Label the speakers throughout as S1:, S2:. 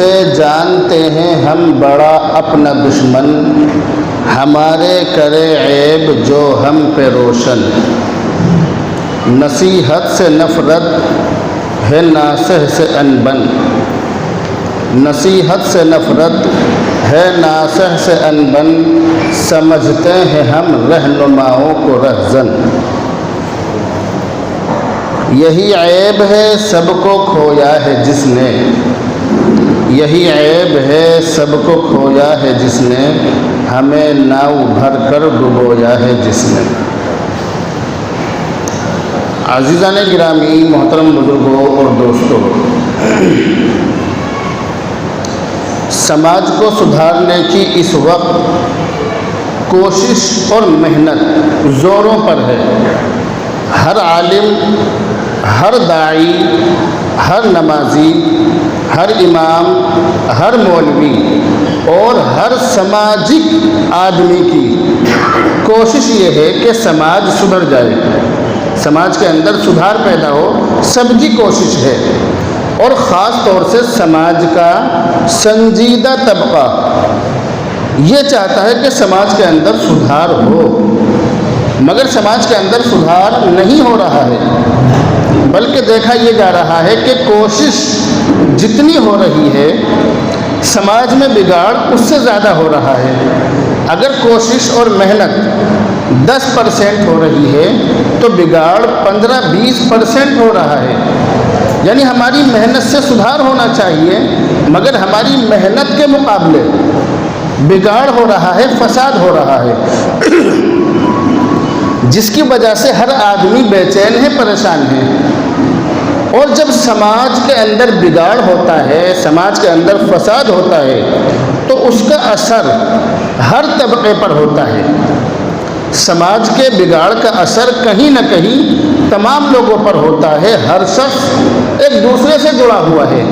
S1: اسے جانتے ہیں ہم بڑا اپنا دشمن، ہمارے کرے عیب جو ہم پہ روشن، نصیحت سے نفرت ہے ناصح سے انبن، نصیحت سے نفرت ہے ناصح سے انبن، سمجھتے ہیں ہم رہنماؤں کو رہزن، یہی عیب ہے سب کو کھویا ہے جس نے، یہی عیب ہے سب کو کھویا ہے جس نے، ہمیں ناؤ بھر کر ڈبویا ہے جس نے۔ عزیزان گرامی، محترم بزرگوں اور دوستوں، سماج کو سدھارنے کی اس وقت کوشش اور محنت زوروں پر ہے۔ ہر عالم، ہر داعی، ہر نمازی، ہر امام، ہر مولوی اور ہر سماجک آدمی کی کوشش یہ ہے کہ سماج سدھر جائے، سماج کے اندر سدھار پیدا ہو، سب کی کوشش ہے، اور خاص طور سے سماج کا سنجیدہ طبقہ یہ چاہتا ہے کہ سماج کے اندر سدھار ہو، مگر سماج کے اندر سدھار نہیں ہو رہا ہے، بلکہ دیکھا یہ جا رہا ہے کہ کوشش جتنی ہو رہی ہے سماج میں بگاڑ اس سے زیادہ ہو رہا ہے۔ اگر کوشش اور محنت 10% ہو رہی ہے تو بگاڑ 15-20% ہو رہا ہے، یعنی ہماری محنت سے سدھار ہونا چاہیے، مگر ہماری محنت کے مقابلے بگاڑ ہو رہا ہے، فساد ہو رہا ہے، جس کی وجہ سے ہر آدمی بے چین ہے، پریشان ہے۔ اور جب سماج کے اندر بگاڑ ہوتا ہے، سماج کے اندر فساد ہوتا ہے، تو اس کا اثر ہر طبقے پر ہوتا ہے۔ سماج کے بگاڑ کا اثر کہیں نہ کہیں تمام لوگوں پر ہوتا ہے، ہر شخص ایک دوسرے سے جڑا ہوا ہے،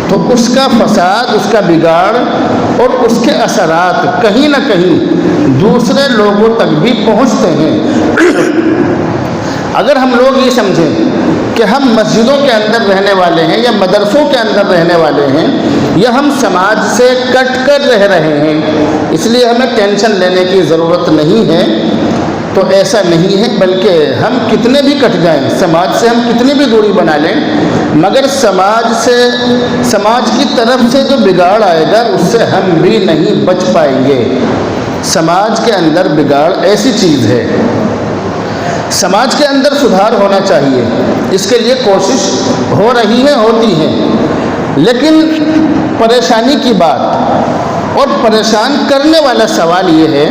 S1: تو اس کا فساد، اس کا بگاڑ اور اس کے اثرات کہیں نہ کہیں دوسرے لوگوں تک بھی پہنچتے ہیں۔ اگر ہم لوگ یہ سمجھیں کہ ہم مسجدوں کے اندر رہنے والے ہیں یا مدرسوں کے اندر رہنے والے ہیں یا ہم سماج سے کٹ کر رہ رہے ہیں، اس لیے ہمیں ٹینشن لینے کی ضرورت نہیں ہے، تو ایسا نہیں ہے، بلکہ ہم کتنے بھی کٹ جائیں، سماج سے ہم کتنی بھی دوری بنا لیں، مگر سماج کی طرف سے جو بگاڑ آئے گا اس سے ہم بھی نہیں بچ پائیں گے۔ سماج کے اندر بگاڑ ایسی چیز ہے، سماج کے اندر سدھار ہونا چاہیے، اس کے لیے کوشش ہو رہی ہے، ہوتی ہے، لیکن پریشانی کی بات اور پریشان کرنے والا سوال یہ ہے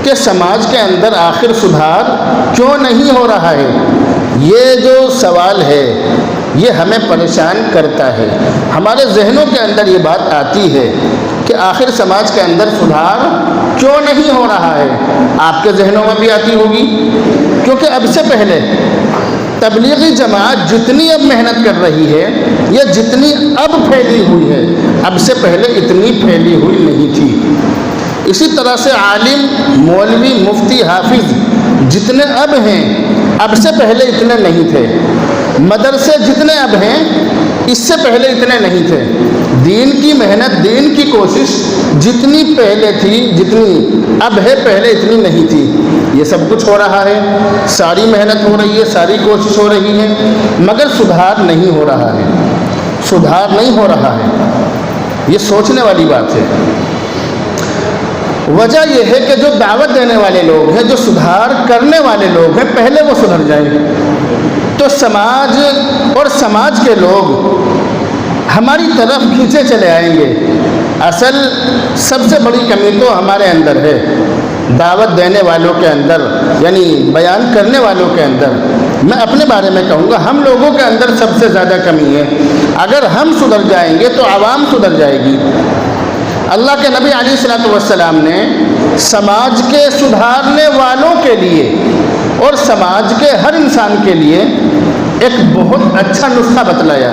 S1: کہ سماج کے اندر آخر سدھار کیوں نہیں ہو رہا ہے؟ یہ جو سوال ہے یہ ہمیں پریشان کرتا ہے، ہمارے ذہنوں کے اندر یہ بات آتی ہے کہ آخر سماج کے اندر سدھار کیوں نہیں ہو رہا ہے؟ آپ کے ذہنوں میں بھی آتی ہوگی، کیونکہ اب سے پہلے تبلیغی جماعت جتنی اب محنت کر رہی ہے یا جتنی اب پھیلی ہوئی ہے، اب سے پہلے اتنی پھیلی ہوئی نہیں تھی۔ اسی طرح سے عالم، مولوی، مفتی، حافظ جتنے اب ہیں اب سے پہلے اتنے نہیں تھے، مدرسے جتنے اب ہیں اس سے پہلے اتنے نہیں تھے۔ دین کی محنت، دین کی کوشش جتنی پہلے تھی، جتنی اب ہے، پہلے اتنی نہیں تھی۔ یہ سب کچھ ہو رہا ہے، ساری محنت ہو رہی ہے، ساری کوشش ہو رہی ہے، مگر سدھار نہیں ہو رہا ہے، سدھار نہیں ہو رہا ہے۔ یہ سوچنے والی بات ہے۔ وجہ یہ ہے کہ جو دعوت دینے والے لوگ ہیں، جو سدھار کرنے والے لوگ ہیں، پہلے وہ سدھر جائیں تو سماج اور سماج کے لوگ ہماری طرف کھینچے چلے آئیں گے۔ اصل سب سے بڑی کمی تو ہمارے اندر ہے، دعوت دینے والوں کے اندر، یعنی بیان کرنے والوں کے اندر۔ میں اپنے بارے میں کہوں گا، ہم لوگوں کے اندر سب سے زیادہ کمی ہے۔ اگر ہم سدھر جائیں گے تو عوام سدھر جائے گی۔ اللہ کے نبی علیہ الصلوۃ والسلام نے سماج کے سدھارنے والوں کے لیے اور سماج کے ہر انسان کے لیے ایک بہت اچھا نسخہ بتلایا۔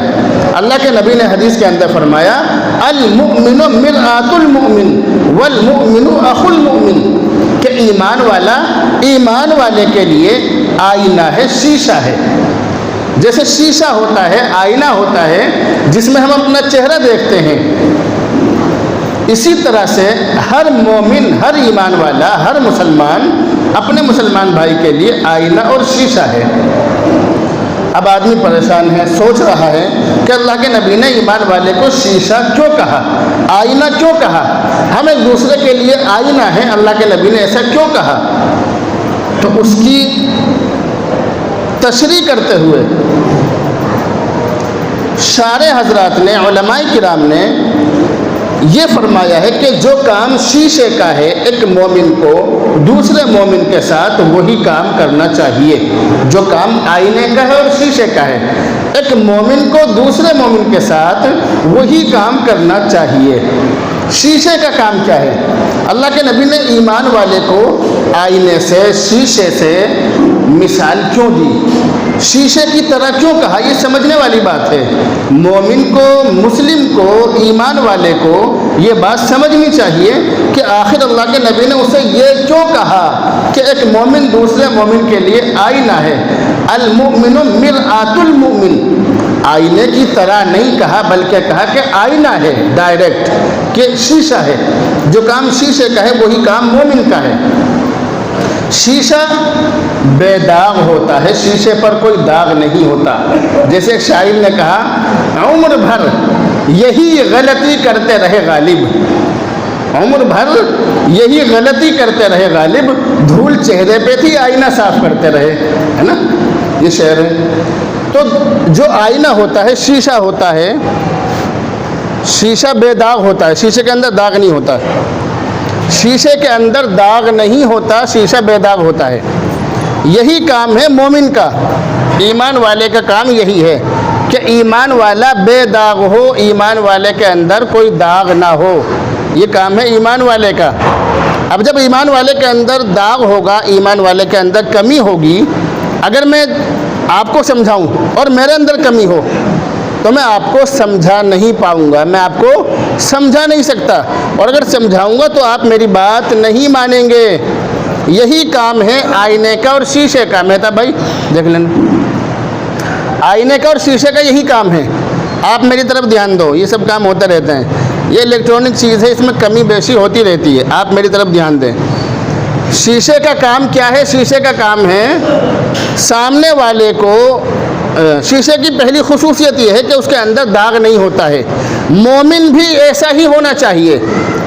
S1: اللہ کے نبی نے حدیث کے اندر فرمایا، المؤمن مرآۃ المؤمن والمؤمن اخو المؤمن، کہ ایمان والا ایمان والے کے لیے آئینہ ہے، شیشہ ہے۔ جیسے شیشہ ہوتا ہے، آئینہ ہوتا ہے جس میں ہم اپنا چہرہ دیکھتے ہیں، اسی طرح سے ہر مومن، ہر ایمان والا، ہر مسلمان اپنے مسلمان بھائی کے لیے آئینہ اور شیشہ ہے۔ اب آدمی پریشان ہے، سوچ رہا ہے کہ اللہ کے نبی نے ایمان والے کو شیشہ کیوں کہا، آئینہ کیوں کہا؟ ہم ایک دوسرے کے لیے آئینہ ہیں، اللہ کے نبی نے ایسا کیوں کہا؟ تو اس کی تشریح کرتے ہوئے شارح حضرات نے، علماء کرام نے یہ فرمایا ہے کہ جو کام شیشے کا ہے ایک مومن کو دوسرے مومن کے ساتھ وہی کام کرنا چاہیے۔ جو کام آئینے کا ہے اور شیشے کا ہے، ایک مومن کو دوسرے مومن کے ساتھ وہی کام کرنا چاہیے۔ شیشے کا کام کیا ہے؟ اللہ کے نبی نے ایمان والے کو آئینے سے، شیشے سے مثال کیوں دی؟ شیشے کی طرح کیوں کہا؟ یہ سمجھنے والی بات ہے۔ مومن کو، مسلم کو، ایمان والے کو یہ بات سمجھنی چاہیے کہ آخر اللہ کے نبی نے اسے یہ کیوں کہا کہ ایک مومن دوسرے مومن کے لیے آئینہ ہے۔ المؤمن مرآۃ المؤمن، آئینے کی طرح نہیں کہا بلکہ کہا کہ آئینہ ہے، ڈائریکٹ، کہ شیشہ ہے۔ جو کام شیشے کا ہے وہی کام مومن کا ہے۔ شیشہ بے داغ ہوتا ہے، شیشے پر کوئی داغ نہیں ہوتا۔ جیسے ایک شاعر نے کہا، عمر بھر یہی غلطی کرتے رہے غالب، عمر بھر یہی غلطی کرتے رہے غالب، دھول چہرے پہ تھی آئینہ صاف کرتے رہے، ہے نا، یہ شعر ہے۔ تو جو آئینہ ہوتا ہے، شیشہ ہوتا ہے، شیشہ بے داغ ہوتا ہے، شیشے کے اندر داغ نہیں ہوتا، شیشے کے اندر داغ نہیں ہوتا، شیشہ بے داغ ہوتا ہے۔ یہی کام ہے مومن کا، ایمان والے کا کام یہی ہے کہ ایمان والا بے داغ ہو، ایمان والے کے اندر کوئی داغ نہ ہو، یہ کام ہے ایمان والے کا۔ اب جب ایمان والے کے اندر داغ ہوگا، ایمان والے کے اندر کمی ہوگی، اگر میں آپ کو سمجھاؤں اور میرے اندر کمی ہو تو میں آپ کو سمجھا نہیں پاؤں گا، میں آپ کو سمجھا نہیں سکتا، اور اگر سمجھاؤں گا تو آپ میری بات نہیں مانیں گے۔ یہی کام ہے آئینے کا اور شیشے کا۔ مہتا بھائی دیکھ لینا، آئینے کا اور شیشے کا یہی کام ہے۔ آپ میری طرف دھیان دو، یہ سب کام ہوتے رہتے ہیں، یہ الیکٹرانک چیز ہے، اس میں کمی بیشی ہوتی رہتی ہے، آپ میری طرف دھیان دیں۔ شیشے کا کام کیا ہے؟ شیشے کا کام ہے سامنے والے کو، شیشے کی پہلی خصوصیت یہ ہے کہ اس کے اندر داغ نہیں ہوتا ہے۔ مومن بھی ایسا ہی ہونا چاہیے،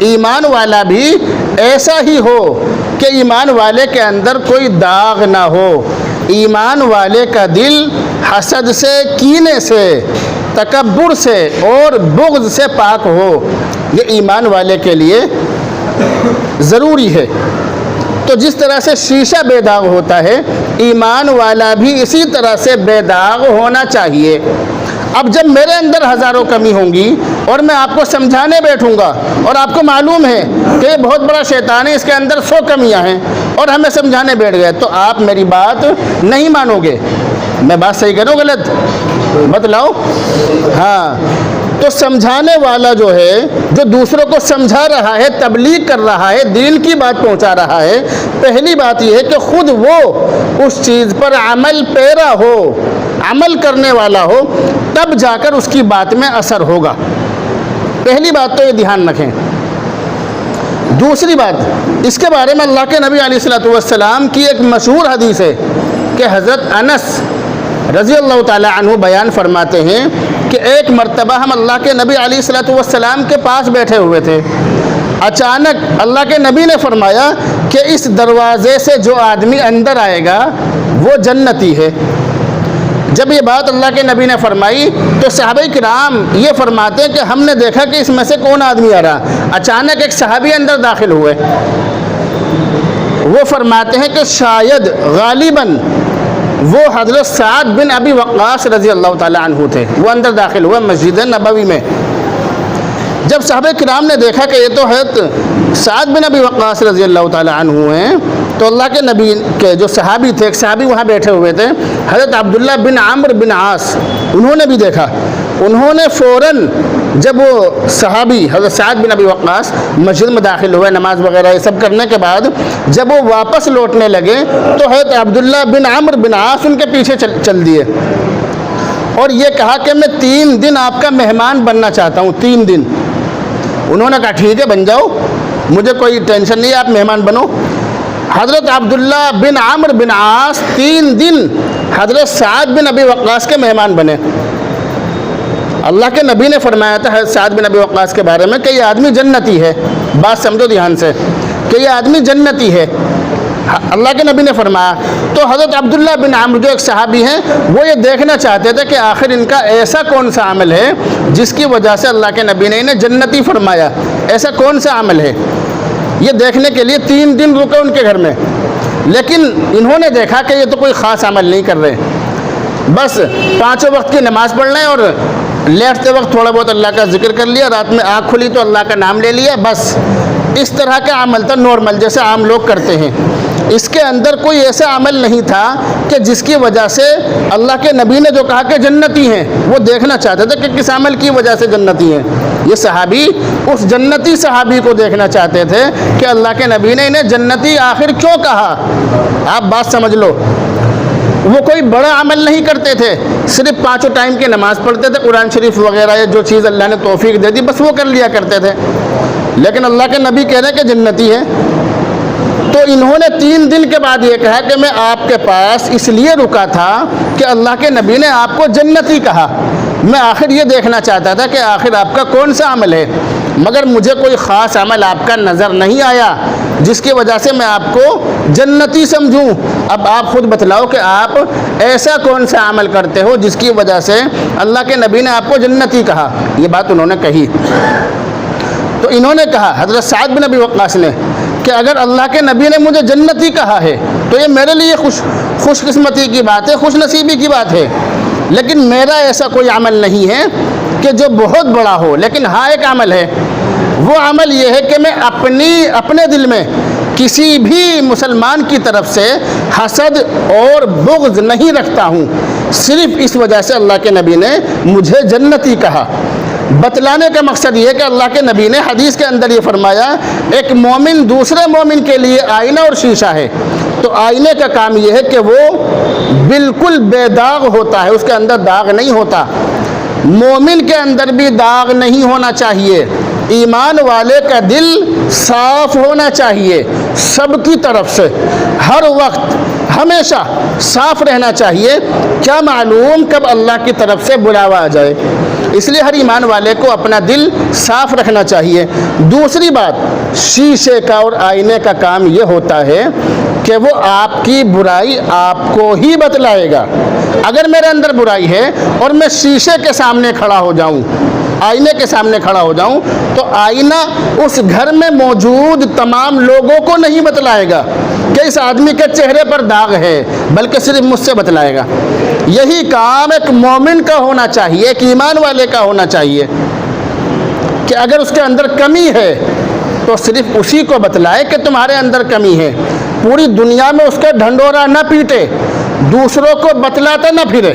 S1: ایمان والا بھی ایسا ہی ہو کہ ایمان والے کے اندر کوئی داغ نہ ہو، ایمان والے کا دل حسد سے، کینے سے، تکبر سے اور بغض سے پاک ہو، یہ ایمان والے کے لیے ضروری ہے۔ تو جس طرح سے شیشہ بے داغ ہوتا ہے، ایمان والا بھی اسی طرح سے بے داغ ہونا چاہیے۔ اب جب میرے اندر ہزاروں کمی ہوں گی اور میں آپ کو سمجھانے بیٹھوں گا اور آپ کو معلوم ہے کہ یہ بہت بڑا شیطان ہے، اس کے اندر 100 کمیاں ہیں، اور ہمیں سمجھانے بیٹھ گئے، تو آپ میری بات نہیں مانو گے۔ میں بات صحیح کروں غلط؟ بتلاؤ۔ ہاں، تو سمجھانے والا جو ہے، جو دوسروں کو سمجھا رہا ہے، تبلیغ کر رہا ہے، دین کی بات پہنچا رہا ہے، پہلی بات یہ ہے کہ خود وہ اس چیز پر عمل پیرا ہو، عمل کرنے والا ہو، تب جا کر اس کی بات میں اثر ہوگا۔ پہلی بات تو یہ دھیان رکھیں۔ دوسری بات، اس کے بارے میں اللہ کے نبی علیہ الصلوۃ والسلام کی ایک مشہور حدیث ہے کہ حضرت انس رضی اللہ تعالی عنہ بیان فرماتے ہیں کہ ایک مرتبہ ہم اللہ کے نبی علیہ الصلوۃ والسلام کے پاس بیٹھے ہوئے تھے، اچانک اللہ کے نبی نے فرمایا کہ اس دروازے سے جو آدمی اندر آئے گا وہ جنتی ہے۔ جب یہ بات اللہ کے نبی نے فرمائی تو صحابہ کرام یہ فرماتے ہیں کہ ہم نے دیکھا کہ اس میں سے کون آدمی آ رہا۔ اچانک ایک صحابی اندر داخل ہوئے، وہ فرماتے ہیں کہ شاید غالباً وہ حضرت سعد بن ابی وقاص رضی اللہ تعالی عنہ تھے، وہ اندر داخل ہوئے مسجد نبوی میں۔ جب صحابہ کرام نے دیکھا کہ یہ تو حضرت سعد بن ابی وقاص رضی اللہ تعالی عنہ ہیں، تو اللہ کے نبی کے جو صحابی تھے، ایک صحابی وہاں بیٹھے ہوئے تھے، حضرت عبداللہ بن عمرو بن عاص، انہوں نے بھی دیکھا۔ انہوں نے فوراً جب وہ صحابی حضرت سعد بن ابی وقاص مسجد میں داخل ہوئے، نماز وغیرہ یہ سب کرنے کے بعد جب وہ واپس لوٹنے لگے تو حضرت عبداللہ بن عمرو بن عاص ان کے پیچھے چل دیے۔ اور یہ کہا کہ میں 3 دن آپ کا مہمان بننا چاہتا ہوں، 3 دن۔ انہوں نے کہا ٹھیک ہے بن جاؤ، مجھے کوئی ٹینشن نہیں ہے، آپ مہمان بنو۔ حضرت عبداللہ بن عامر بن عاص 3 دن حضرت سعد بن ابی وقاص کے مہمان بنے۔ اللہ کے نبی نے فرمایا تھا حضرت سعد بن ابی وقاص کے بارے میں کہ یہ آدمی جنتی ہے، بات سمجھو دھیان سے، کہ یہ آدمی جنتی ہے، اللہ کے نبی نے فرمایا۔ تو حضرت عبداللہ بن عامر جو ایک صحابی ہیں، وہ یہ دیکھنا چاہتے تھے کہ آخر ان کا ایسا کون سا عمل ہے جس کی وجہ سے اللہ کے نبی نے انہیں جنتی فرمایا، ایسا کون سا عمل ہے، یہ دیکھنے کے لیے 3 دن رکے ان کے گھر میں۔ لیکن انہوں نے دیکھا کہ یہ تو کوئی خاص عمل نہیں کر رہے، بس 5 وقت کی نماز پڑھ لیں اور لیٹتے وقت تھوڑا بہت اللہ کا ذکر کر لیا، رات میں آنکھ کھلی تو اللہ کا نام لے لیا، بس اس طرح کا عمل تھا نارمل جیسے عام لوگ کرتے ہیں۔ اس کے اندر کوئی ایسا عمل نہیں تھا کہ جس کی وجہ سے اللہ کے نبی نے جو کہا کہ جنتی ہیں، وہ دیکھنا چاہتے تھے کہ کس عمل کی وجہ سے جنتی ہیں۔ یہ صحابی اس جنتی صحابی کو دیکھنا چاہتے تھے کہ اللہ کے نبی نے انہیں جنتی آخر کیوں کہا۔ آپ بات سمجھ لو، وہ کوئی بڑا عمل نہیں کرتے تھے، صرف 5 ٹائم کی نماز پڑھتے تھے، قرآن شریف وغیرہ یا جو چیز اللہ نے توفیق دے دی بس وہ کر لیا کرتے تھے، لیکن اللہ کے نبی کہہ رہے ہیں کہ جنتی ہے۔ تو انہوں نے 3 دن کے بعد یہ کہا کہ میں آپ کے پاس اس لیے رکا تھا کہ اللہ کے نبی نے آپ کو جنتی کہا، میں آخر یہ دیکھنا چاہتا تھا کہ آخر آپ کا کون سا عمل ہے، مگر مجھے کوئی خاص عمل آپ کا نظر نہیں آیا جس کی وجہ سے میں آپ کو جنتی سمجھوں۔ اب آپ خود بتلاؤ کہ آپ ایسا کون سا عمل کرتے ہو جس کی وجہ سے اللہ کے نبی نے آپ کو جنتی کہا۔ یہ بات انہوں نے کہی تو انہوں نے کہا حضرت سعد بن ابی وقاص نے کہ اگر اللہ کے نبی نے مجھے جنتی کہا ہے تو یہ میرے لیے خوش قسمتی کی بات ہے، خوش نصیبی کی بات ہے، لیکن میرا ایسا کوئی عمل نہیں ہے کہ جو بہت بڑا ہو، لیکن ہاں ایک عمل ہے، وہ عمل یہ ہے کہ میں اپنے دل میں کسی بھی مسلمان کی طرف سے حسد اور بغض نہیں رکھتا ہوں، صرف اس وجہ سے اللہ کے نبی نے مجھے جنتی کہا۔ بتلانے کا مقصد یہ ہے کہ اللہ کے نبی نے حدیث کے اندر یہ فرمایا ایک مومن دوسرے مومن کے لیے آئینہ اور شیشہ ہے، تو آئینے کا کام یہ ہے کہ وہ بالکل بے داغ ہوتا ہے، اس کے اندر داغ نہیں ہوتا۔ مومن کے اندر بھی داغ نہیں ہونا چاہیے، ایمان والے کا دل صاف ہونا چاہیے، سب کی طرف سے ہر وقت ہمیشہ صاف رہنا چاہیے، کیا معلوم کب اللہ کی طرف سے بلاوا آ جائے، اس لیے ہر ایمان والے کو اپنا دل صاف رکھنا چاہیے۔ دوسری بات، شیشے کا اور آئینے کا کام یہ ہوتا ہے کہ وہ آپ کی برائی آپ کو ہی بتلائے گا۔ اگر میرے اندر برائی ہے اور میں شیشے کے سامنے کھڑا ہو جاؤں، آئینے کے سامنے کھڑا ہو جاؤں، تو آئینہ اس گھر میں موجود تمام لوگوں کو نہیں بتلائے گا کہ اس آدمی کے چہرے پر داغ ہے، بلکہ صرف مجھ سے بتلائے گا۔ یہی کام ایک مومن کا ہونا چاہیے، ایک ایمان والے کا ہونا چاہیے کہ اگر اس کے اندر کمی ہے تو صرف اسی کو بتلائے کہ تمہارے اندر کمی ہے، پوری دنیا میں اس کا ڈھنڈورا نہ پیٹے، دوسروں کو بتلاتا نہ پھرے۔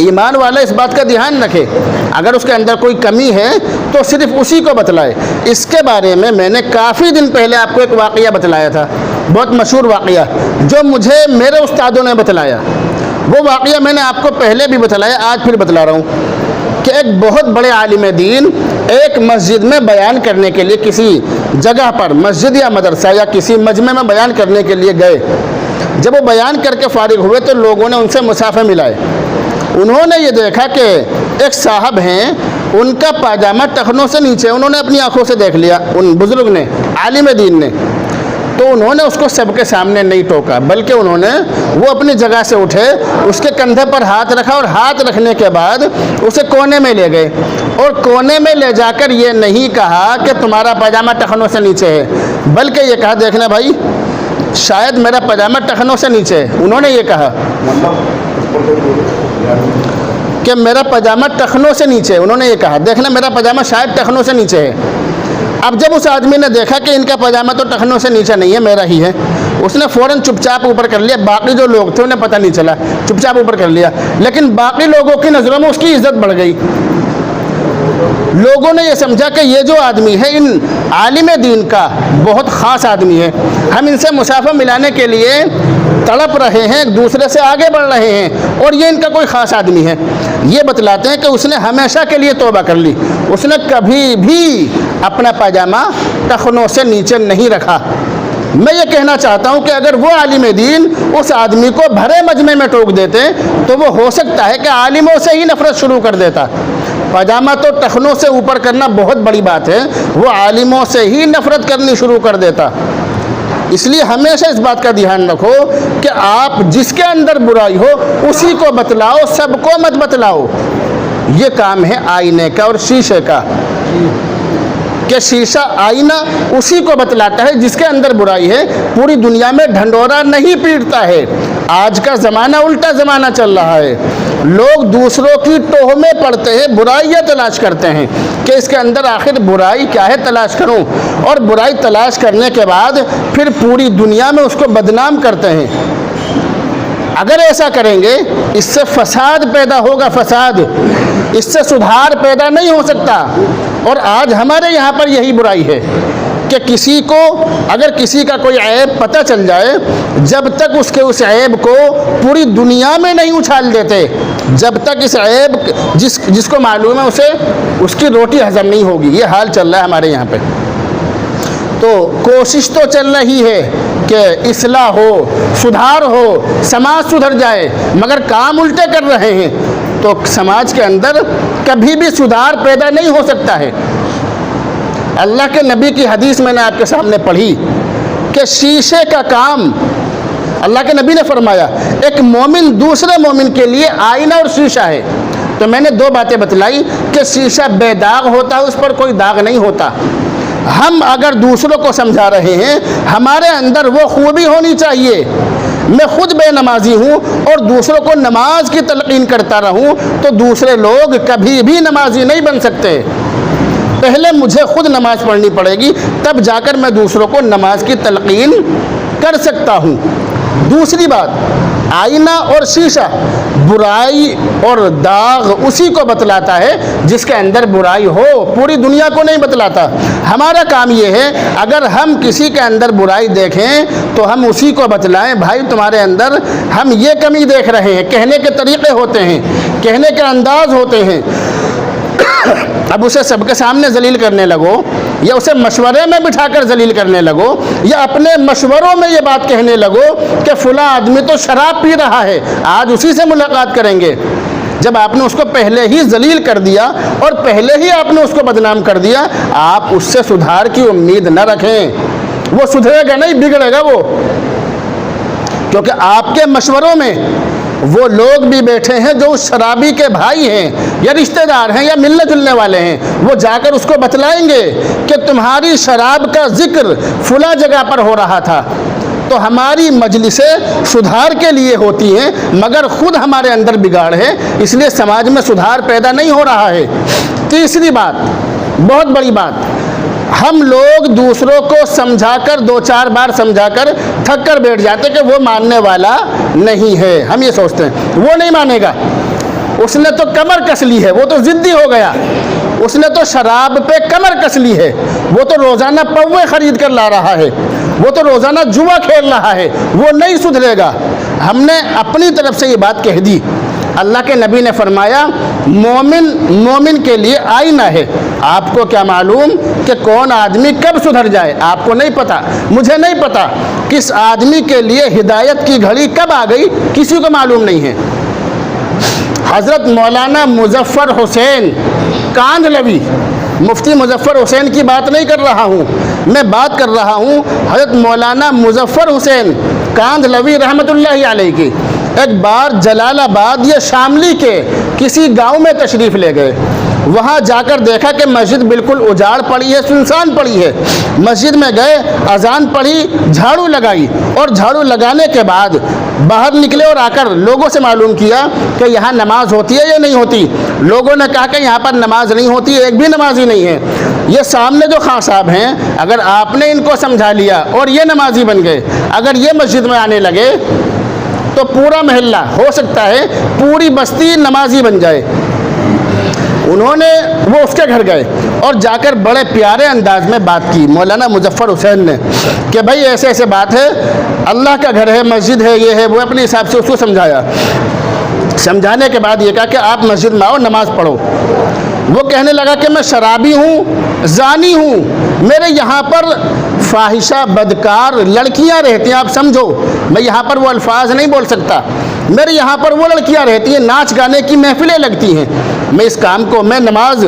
S1: ایمان والا اس بات کا دھیان رکھے، اگر اس کے اندر کوئی کمی ہے تو صرف اسی کو بتلائے۔ اس کے بارے میں نے کافی دن پہلے آپ کو ایک واقعہ بتلایا تھا، بہت مشہور واقعہ جو مجھے میرے استادوں نے بتلایا۔ وہ واقعہ میں نے آپ کو پہلے بھی بتلایا، آج پھر بتلا رہا ہوں کہ ایک بہت بڑے عالم دین ایک مسجد میں بیان کرنے کے لیے کسی جگہ پر، مسجد یا مدرسہ یا کسی مجمع میں بیان کرنے کے لیے گئے۔ جب وہ بیان کر کے فارغ ہوئے تو لوگوں نے ان سے مسافہ ملائے۔ انہوں نے یہ دیکھا کہ ایک صاحب ہیں، ان کا پاجامہ ٹخنوں سے نیچے، انہوں نے اپنی آنکھوں سے دیکھ لیا، ان بزرگ نے، عالم دین نے۔ تو انہوں نے اس کو سب کے سامنے نہیں ٹوکا، بلکہ انہوں نے وہ اپنی جگہ سے اٹھے، اس کے کندھے پر ہاتھ رکھا اور ہاتھ رکھنے کے بعد اسے کونے میں لے گئے، اور کونے میں لے جا کر یہ نہیں کہا کہ تمہارا پاجامہ ٹخنوں سے نیچے ہے، بلکہ یہ کہا دیکھنا بھائی شاید میرا پاجامہ ٹخنوں سے نیچے ہے۔ انہوں نے یہ کہا کہ میرا پاجامہ ٹخنوں سے نیچے ہے، انہوں نے یہ کہا دیکھنا میرا پاجامہ شاید ٹخنوں سے نیچے ہے۔ اب جب اس آدمی نے دیکھا کہ ان کا پاجامہ تو ٹخنوں سے نیچے نہیں ہے، میرا ہی ہے، اس نے فوراً چپ چاپ اوپر کر لیا۔ باقی جو لوگ تھے انہیں پتہ نہیں چلا، چپ چاپ اوپر کر لیا، لیکن باقی لوگوں کی نظروں میں اس کی عزت بڑھ گئی۔ لوگوں نے یہ سمجھا کہ یہ جو آدمی ہے ان عالم دین کا بہت خاص آدمی ہے، ہم ان سے مسافہ ملانے کے لیے تڑپ رہے ہیں، ایک دوسرے سے آگے بڑھ رہے ہیں، اور یہ ان کا کوئی خاص آدمی ہے۔ یہ بتلاتے ہیں کہ اس نے ہمیشہ کے لیے توبہ کر لی، اس نے کبھی بھی اپنا پاجامہ ٹخنوں سے نیچے نہیں رکھا۔ میں یہ کہنا چاہتا ہوں کہ اگر وہ عالم دین اس آدمی کو بھرے مجمع میں ٹوک دیتے تو وہ ہو سکتا ہے کہ عالموں سے ہی نفرت شروع کر دیتا۔ پاجامہ تو ٹخنوں سے اوپر کرنا بہت بڑی بات ہے، وہ عالموں سے ہی نفرت کرنی شروع کر دیتا۔ اس لیے ہمیشہ اس بات کا دھیان رکھو کہ آپ جس کے اندر برائی ہو اسی کو بتلاؤ، سب کو مت بتلاؤ۔ یہ کام ہے آئینے کا اور شیشے کا، کہ شیشہ آئینہ اسی کو بتلاتا ہے جس کے اندر برائی ہے، پوری دنیا میں ڈھنڈورا نہیں پیٹتا ہے۔ آج کا زمانہ الٹا زمانہ چل رہا ہے، لوگ دوسروں کی ٹوہمیں پڑھتے ہیں، برائیاں تلاش کرتے ہیں کہ اس کے اندر آخر برائی کیا ہے تلاش کروں، اور برائی تلاش کرنے کے بعد پھر پوری دنیا میں اس کو بدنام کرتے ہیں۔ اگر ایسا کریں گے اس سے فساد پیدا ہوگا، فساد، اس سے سدھار پیدا نہیں ہو سکتا۔ اور آج ہمارے یہاں پر یہی برائی ہے کہ کسی کو اگر کسی کا کوئی عیب پتہ چل جائے، جب تک اس کے اس عیب کو پوری دنیا میں نہیں اچھال دیتے، جب تک اس عیب جس کو معلوم ہے اسے اس کی روٹی ہضم نہیں ہوگی۔ یہ حال چل رہا ہے ہمارے یہاں پہ۔ تو کوشش تو چل رہی ہے کہ اصلاح ہو، سدھار ہو، سماج سدھر جائے، مگر کام الٹے کر رہے ہیں، تو سماج کے اندر کبھی بھی سدھار پیدا نہیں ہو سکتا ہے۔ اللہ کے نبی کی حدیث میں نے آپ کے سامنے پڑھی کہ شیشے کا کام، اللہ کے نبی نے فرمایا ایک مومن دوسرے مومن کے لیے آئینہ اور شیشہ ہے۔ تو میں نے دو باتیں بتلائی کہ شیشہ بے داغ ہوتا ہے، اس پر کوئی داغ نہیں ہوتا۔ ہم اگر دوسروں کو سمجھا رہے ہیں، ہمارے اندر وہ خوبی ہونی چاہیے۔ میں خود بے نمازی ہوں اور دوسروں کو نماز کی تلقین کرتا رہوں تو دوسرے لوگ کبھی بھی نمازی نہیں بن سکتے۔ پہلے مجھے خود نماز پڑھنی پڑے گی، تب جا کر میں دوسروں کو نماز کی تلقین کر سکتا ہوں۔ دوسری بات، آئینہ اور شیشہ برائی اور داغ اسی کو بتلاتا ہے جس کے اندر برائی ہو، پوری دنیا کو نہیں بتلاتا۔ ہمارا کام یہ ہے اگر ہم کسی کے اندر برائی دیکھیں تو ہم اسی کو بتلائیں، بھائی تمہارے اندر ہم یہ کمی دیکھ رہے ہیں۔ کہنے کے طریقے ہوتے ہیں، کہنے کے انداز ہوتے ہیں۔ اب اسے سب کے سامنے ذلیل کرنے لگو، یا اسے مشورے میں بٹھا کر ذلیل کرنے لگو، یا اپنے مشوروں میں یہ بات کہنے لگو کہ فلاں آدمی تو شراب پی رہا ہے، آج اسی سے ملاقات کریں گے۔ جب آپ نے اس کو پہلے ہی ذلیل کر دیا اور پہلے ہی آپ نے اس کو بدنام کر دیا، آپ اس سے سدھار کی امید نہ رکھیں۔ وہ سدھرے گا نہیں، بگڑے گا وہ، کیونکہ آپ کے مشوروں میں وہ لوگ بھی بیٹھے ہیں جو اس شرابی کے بھائی ہیں یا رشتہ دار ہیں یا ملنے جلنے والے ہیں، وہ جا کر اس کو بتلائیں گے کہ تمہاری شراب کا ذکر فلاں جگہ پر ہو رہا تھا۔ تو ہماری مجلسیں سدھار کے لیے ہوتی ہیں، مگر خود ہمارے اندر بگاڑ ہے، اس لیے سماج میں سدھار پیدا نہیں ہو رہا ہے۔ تیسری بات، بہت بڑی بات، ہم لوگ دوسروں کو سمجھا کر دو چار بار سمجھا کر تھک کر بیٹھ جاتے کہ وہ ماننے والا نہیں ہے۔ ہم یہ سوچتے ہیں وہ نہیں مانے گا، اس نے تو کمر کس لی ہے، وہ تو ضدی ہو گیا، اس نے تو شراب پہ کمر کس لی ہے، وہ تو روزانہ پوے خرید کر لا رہا ہے، وہ تو روزانہ جوا کھیل رہا ہے، وہ نہیں سدھرے گا۔ ہم نے اپنی طرف سے یہ بات کہہ دی۔ اللہ کے نبی نے فرمایا مومن کے لیے آئینہ ہے۔ آپ کو کیا معلوم کہ کون آدمی کب سدھر جائے؟ آپ کو نہیں پتا، مجھے نہیں پتا کس آدمی کے لیے ہدایت کی گھڑی کب آ گئی، کسی کو معلوم نہیں ہے۔ حضرت مولانا مظفر حسین کاندھلوی، مفتی مظفر حسین کی بات نہیں کر رہا ہوں، میں بات کر رہا ہوں حضرت مولانا مظفر حسین کاندھلوی رحمۃ اللہ علیہ کی۔ ایک بار جلال آباد یا شاملی کے کسی گاؤں میں تشریف لے گئے، وہاں جا کر دیکھا کہ مسجد بالکل اجاڑ پڑی ہے، سنسان پڑی ہے۔ مسجد میں گئے، اذان پڑھی، جھاڑو لگائی، اور جھاڑو لگانے کے بعد باہر نکلے اور آ کر لوگوں سے معلوم کیا کہ یہاں نماز ہوتی ہے یا نہیں ہوتی۔ لوگوں نے کہا کہ یہاں پر نماز نہیں ہوتی، ایک بھی نمازی نہیں ہے۔ یہ سامنے جو خان صاحب ہیں، اگر آپ نے ان کو سمجھا لیا اور یہ نمازی بن گئے، اگر یہ مسجد میں آنے لگے تو پورا محلہ، ہو سکتا ہے پوری بستی نمازی بن جائے۔ انہوں نے وہ اس کے گھر گئے اور جا کر بڑے پیارے انداز میں بات کی مولانا مظفر حسین نے کہ بھائی ایسے ایسے بات ہے، اللہ کا گھر ہے، مسجد ہے، یہ ہے وہ، اپنے حساب سے اس کو سمجھایا۔ سمجھانے کے بعد یہ کہا کہ آپ مسجد میں آؤ، نماز پڑھو۔ وہ کہنے لگا کہ میں شرابی ہوں، زانی ہوں، میرے یہاں پر فاحشہ بدکار لڑکیاں رہتی ہیں، آپ سمجھو، میں یہاں پر وہ الفاظ نہیں بول سکتا، میرے یہاں پر وہ لڑکیاں رہتی ہیں، ناچ گانے کی محفلیں لگتی ہیں، میں اس کام کو، میں نماز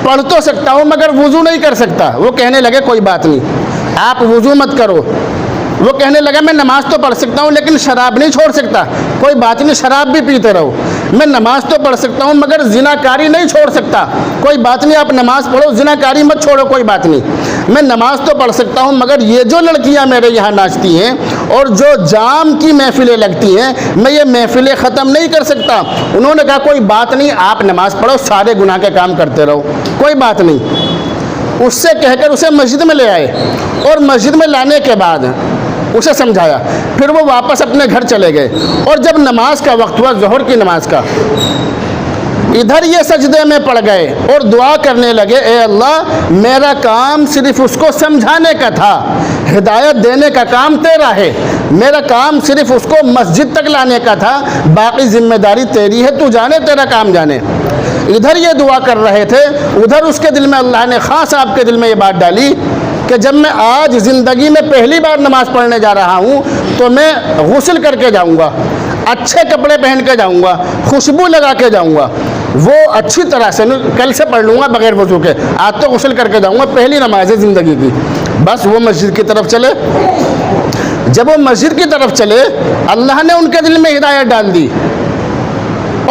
S1: پڑھ تو سکتا ہوں مگر وضو نہیں کر سکتا۔ وہ کہنے لگے کوئی بات نہیں، آپ وضو مت کرو۔ وہ کہنے لگا میں نماز تو پڑھ سکتا ہوں لیکن شراب نہیں چھوڑ سکتا۔ کوئی بات نہیں، شراب بھی پیتے رہو۔ میں نماز تو پڑھ سکتا ہوں مگر زنا کاری نہیں چھوڑ سکتا۔ کوئی بات نہیں، آپ نماز پڑھو، زنا کاری مت چھوڑو، کوئی بات نہیں۔ میں نماز تو پڑھ سکتا ہوں مگر یہ جو لڑکیاں میرے یہاں ناچتی ہیں اور جو جام کی محفلیں لگتی ہیں، میں یہ محفلیں ختم نہیں کر سکتا۔ انہوں نے کہا کوئی بات نہیں، آپ نماز پڑھو، سارے گناہ کے کام کرتے رہو، کوئی بات نہیں۔ اس سے کہہ کر اسے مسجد میں لے آئے اور مسجد میں لانے کے بعد اسے سمجھایا، پھر وہ واپس اپنے گھر چلے گئے۔ اور جب نماز کا وقت ہوا، ظہر کی نماز کا، ادھر یہ سجدے میں پڑ گئے اور دعا کرنے لگے، اے اللہ میرا کام صرف اس کو سمجھانے کا تھا، ہدایت دینے کا کام تیرا ہے، میرا کام صرف اس کو مسجد تک لانے کا تھا، باقی ذمہ داری تیری ہے، تو جانے، تیرا کام جانے۔ ادھر یہ دعا کر رہے تھے، ادھر اس کے دل میں اللہ نے خاص آپ کے دل میں یہ بات ڈالی کہ جب میں آج زندگی میں پہلی بار نماز پڑھنے جا رہا ہوں تو میں غسل کر کے جاؤں گا، اچھے کپڑے پہن کے جاؤں گا، خوشبو لگا کے جاؤں گا، وہ اچھی طرح سے کل سے پڑھ لوں گا بغیر وضو کے، آج تو غسل کر کے جاؤں گا، پہلی نماز ہے زندگی کی۔ بس وہ مسجد کی طرف چلے۔ جب وہ مسجد کی طرف چلے، اللہ نے ان کے دل میں ہدایت ڈال دی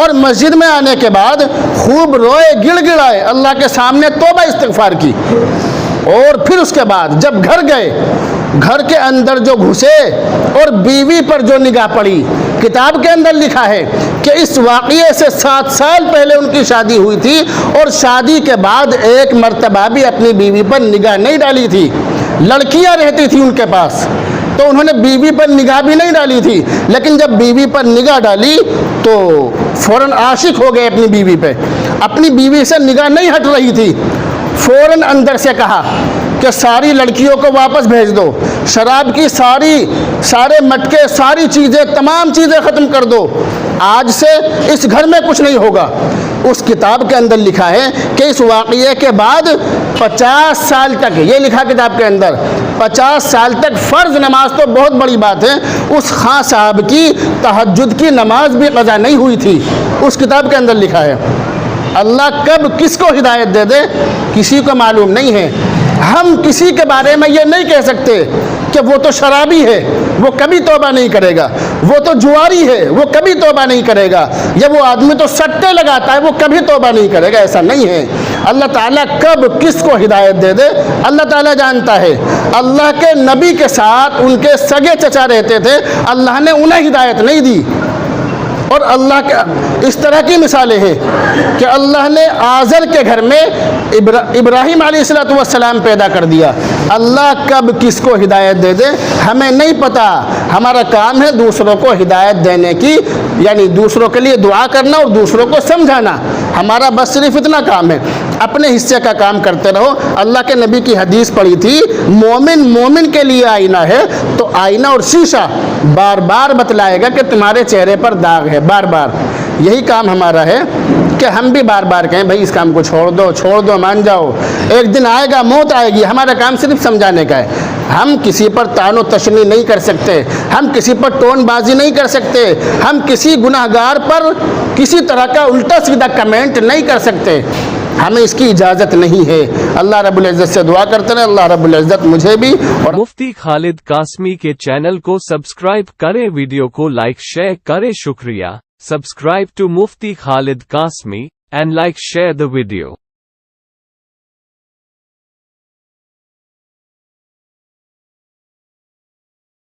S1: اور مسجد میں آنے کے بعد خوب روئے، گڑ گڑائے، اللہ کے سامنے توبہ استغفار کی۔ اور پھر اس کے بعد جب گھر گئے، گھر کے اندر جو گھسے اور بیوی پر جو نگاہ پڑی، کتاب کے اندر لکھا ہے کہ اس واقعے سے 7 سال پہلے ان کی شادی ہوئی تھی اور شادی کے بعد ایک مرتبہ بھی اپنی بیوی پر نگاہ نہیں ڈالی تھی، لڑکیاں رہتی تھی ان کے پاس تو انہوں نے بیوی پر نگاہ بھی نہیں ڈالی تھی، لیکن جب بیوی پر نگاہ ڈالی تو فوراً عاشق ہو گئے اپنی بیوی پہ، اپنی بیوی سے نگاہ نہیں ہٹ رہی تھی، فوراً اندر سے کہا کہ ساری لڑکیوں کو واپس بھیج دو، شراب کی سارے مٹکے، ساری چیزیں، تمام چیزیں ختم کر دو، آج سے اس گھر میں کچھ نہیں ہوگا۔ اس کتاب کے اندر لکھا ہے کہ اس واقعے کے بعد 50 سال تک، یہ لکھا کتاب کے اندر، 50 سال تک فرض نماز تو بہت بڑی بات ہے، اس خاں صاحب کی تہجد کی نماز بھی قضا نہیں ہوئی تھی، اس کتاب کے اندر لکھا ہے۔ اللہ کب کس کو ہدایت دے دے کسی کو معلوم نہیں ہے۔ ہم کسی کے بارے میں یہ نہیں کہہ سکتے کہ وہ تو شرابی ہے، وہ کبھی توبہ نہیں کرے گا، وہ تو جواری ہے، وہ کبھی توبہ نہیں کرے گا، یا وہ آدمی تو سٹے لگاتا ہے، وہ کبھی توبہ نہیں کرے گا، ایسا نہیں ہے۔ اللہ تعالیٰ کب کس کو ہدایت دے دے اللہ تعالیٰ جانتا ہے۔ اللہ کے نبی کے ساتھ ان کے سگے چچا رہتے تھے، اللہ نے انہیں ہدایت نہیں دی۔ اور اللہ کے اس طرح کی مثالیں ہیں کہ اللہ نے آزر کے گھر میں ابراہیم علیہ السلام پیدا کر دیا۔ اللہ کب کس کو ہدایت دے دے ہمیں نہیں پتہ، ہمارا کام ہے دوسروں کو ہدایت دینے کی، یعنی دوسروں کے لیے دعا کرنا اور دوسروں کو سمجھانا، ہمارا بس صرف اتنا کام ہے، اپنے حصے کا کام کرتے رہو۔ اللہ کے نبی کی حدیث پڑھی تھی، مومن کے لیے آئینہ ہے تو آئینہ اور شیشہ بار بار بتلائے گا کہ تمہارے چہرے پر داغ ہے، بار بار۔ یہی کام ہمارا ہے کہ ہم بھی بار بار کہیں بھائی اس کام کو چھوڑ دو، مان جاؤ، ایک دن آئے گا، موت آئے گی، ہمارا کام صرف سمجھانے کا ہے۔ ہم کسی پر طعن و تشنیع نہیں کر سکتے، ہم کسی پر ٹون بازی نہیں کر سکتے، ہم کسی گناہ گار پر کسی طرح کا الٹا سیدھا کمنٹ نہیں کر سکتے، ہمیں اس کی اجازت نہیں ہے۔ اللہ رب العزت سے دعا کرتے ہیں، اللہ رب العزت مجھے بھی اور
S2: مفتی خالد قاسمی کے چینل کو سبسکرائب کریں، ویڈیو کو لائک شیئر کریں۔ شکریہ۔ Subscribe to Mufti Khalid Qasmi and like share the video.